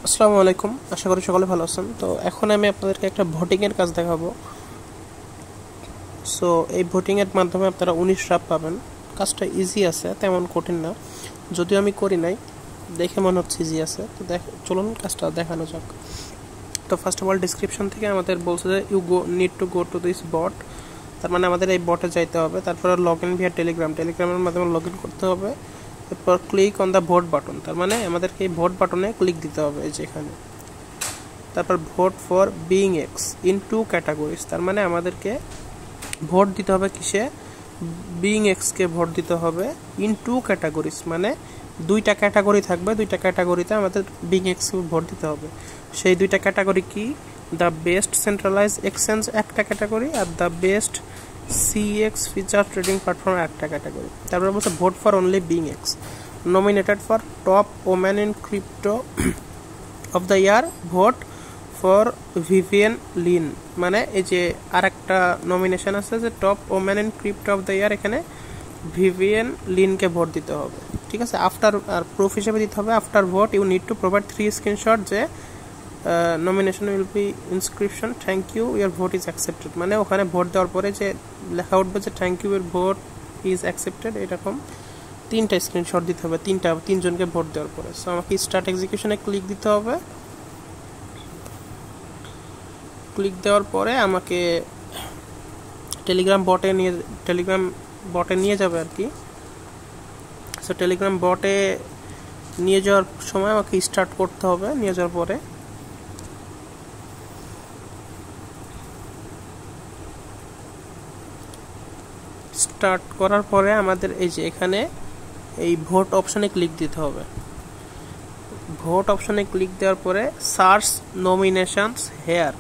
আসসালামু আলাইকুম, আশা করি সকলে ভালো আছেন। তো এখন আমি আপনাদেরকে একটা ভোটিংয়ের কাজ দেখাবো। সো এই ভোটিংয়ের মাধ্যমে আপনারা 19 রাপ পাবেন। কাজটা ইজি আছে, তেমন কঠিন না, যদিও আমি করি নাই, দেখে মনে হচ্ছে ইজি আছে। তো চলুন কাজটা দেখানো যাক। তো ফার্স্ট অফ অল ডিসক্রিপশন থেকে আমাদের বলছে যে need to go to this bot, তার মানে আমাদের এই বটে যাইতে হবে। তারপরে লগ ইন ভিয়া টেলিগ্রামের মাধ্যমে লগ ইন করতে হবে। এরপর click on the vote button, তার মানে আমাদেরকে এই ভোট বাটনে ক্লিক দিতে হবে, এই যে এখানে। তারপর vote for BingX in two categories, তার মানে আমাদেরকে ভোট দিতে হবে কিসে? বিইং এক্সকে ভোট দিতে হবে ইন টু ক্যাটাগরিজ, মানে দুইটা ক্যাটাগরি থাকবে, দুইটা ক্যাটাগরিতে আমাদের বিইং এক্সকে ভোট দিতে হবে। সেই দুইটা ক্যাটাগরি কি? দ্য বেস্ট সেন্ট্রালাইজ এক্সচেঞ্জ একটা ক্যাটাগরি, আর the best CEX feature trading platform একটা ক্যাটাগরি। তারপরে বলছে vote for only BingX, nominated for top woman in crypto of the year, vote for Vivien Lin. মানে এই যে আর একটা নমিনেশন আছে যে top woman in crypto of the year, এখানে ভিভিয়ান লিনকে ভোট দিতে হবে। ঠিক আছে, আফটার আর প্রুফ হিসেবে দিতে হবে after vote you need to provide 3 screenshot যে nomination will be inscription thank you your vote is accepted, মানে ওখানে ভোট দেওয়ার পরে যে লেখা উঠবে যে thank you your vote is accepted, এরকম 3টা স্ক্রিনশট দিতে হবে, তিনজনকে ভোট দেওয়ার পরে। সো আমাকে স্টার্ট এক্সিকিউশনে ক্লিক দিতে হবে। ক্লিক দেওয়ার পরে আমাকে টেলিগ্রাম বটে নিয়ে যাবে আর কি। সো টেলিগ্রাম বটে নিয়ে যাওয়ার সময় আমাকে স্টার্ট করতে হবে। নিয়ে যাওয়ার পরে স্টার্ট করার পরে আমাদের এই যে এখানে এই ভোট অপশনে ক্লিক দিতে হবে। ভোট অপশনে ক্লিক দেওয়ার পরে search nominations here.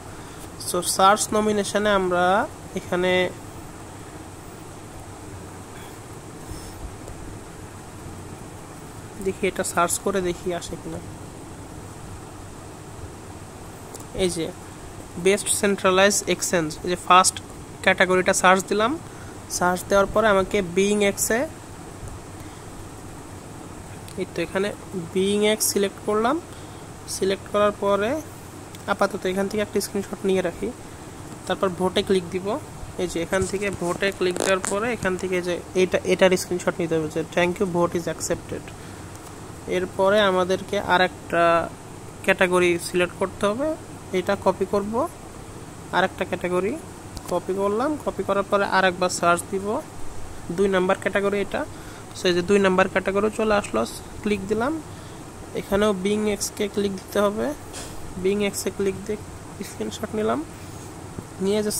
So search নমিনেশনে আমরা এখানে দেখি, এটা সার্চ করে দেখি আসে কিনা। এই যে বেস্ট সেন্ট্রালাইজ এক্সচেঞ্জ, এই যে ফার্স্ট ক্যাটাগরিটা সার্চ দিলাম। সার্চ দেওয়ার পরে আমাকে বিইং এক্সে, এই তো এখানে বিইং এক্স সিলেক্ট করলাম। সিলেক্ট করার পরে আপাতত এখান থেকে একটা স্ক্রিনশট নিয়ে রাখি। তারপর ভোটে ক্লিক দিব। এই যে এখান থেকে ভোটে ক্লিক দেওয়ার পরে এখান থেকে যে এটার স্ক্রিনশট নিতে হবে যে thank you vote is accepted. এরপরে আমাদেরকে আর একটা ক্যাটাগরি সিলেক্ট করতে হবে, এটা কপি করব, আর একটা ক্যাটাগরি কপি করলাম। কপি করার পরে আর একবার সার্চ দিব, 2 নাম্বার ক্যাটাগরি এটা। সো এই যে 2 নাম্বার ক্যাটাগরি চলে আসলো, ক্লিক দিলাম। এখানেও বিইং এক্সকে ক্লিক দিতে হবে। বিইং এক্সে ক্লিক দিয়ে স্ক্রিনশট নিলাম, নিয়ে যে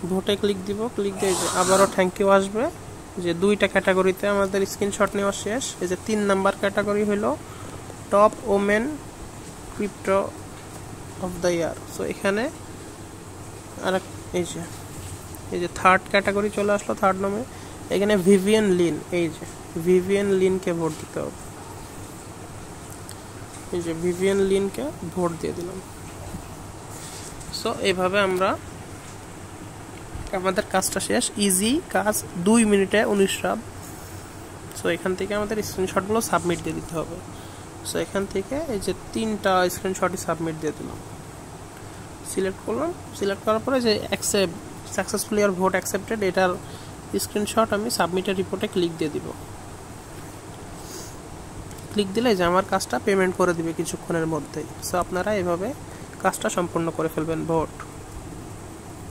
ভোটে ক্লিক দিব। ক্লিক দিয়ে আবারও থ্যাংক ইউ আসবে, যে 2টা ক্যাটাগরিতে আমাদের স্ক্রিনশট নেওয়া শেষ। এই যে 3 নাম্বার ক্যাটাগরি হলো top women crypto of the year. So এখানে আর এই যে থার্ড ক্যাটাগরি চলে আসলো, থার্ড নামে এখানে ভিভিয়ান লিন, এই যে ভিভিয়ান লিনকে ভোট দিতে হবে। এই যে ভিভিয়ান লিনকে ভোট দিয়ে দিলাম। সো এইভাবে আমাদের কাজটা শেষ, ইজি কাজ, 2 মিনিটে 19 রাব। সো এখান থেকে আমাদের স্ক্রিনশটগুলো সাবমিট দিয়ে দিতে হবে। সো এখান থেকে এই যে 3টা স্ক্রিনশটই সাবমিট দিয়ে দিলাম। সিলেক্ট করলাম। সিলেক্ট করার পরে যে অ্যাকসেপ্ট সাকসেসফুলি ইয়ার ভোট অ্যাকসেপ্টেড, এটার স্ক্রিনশট আমি সাবমিটের রিপোর্টে ক্লিক দিয়ে দিব। ক্লিক দিলে যে আমার কাজটা পেমেন্ট করে দিবে কিছুক্ষণের মধ্যেই। সো আপনারা এভাবে কাজটা সম্পূর্ণ করে ফেলবেন ভোট।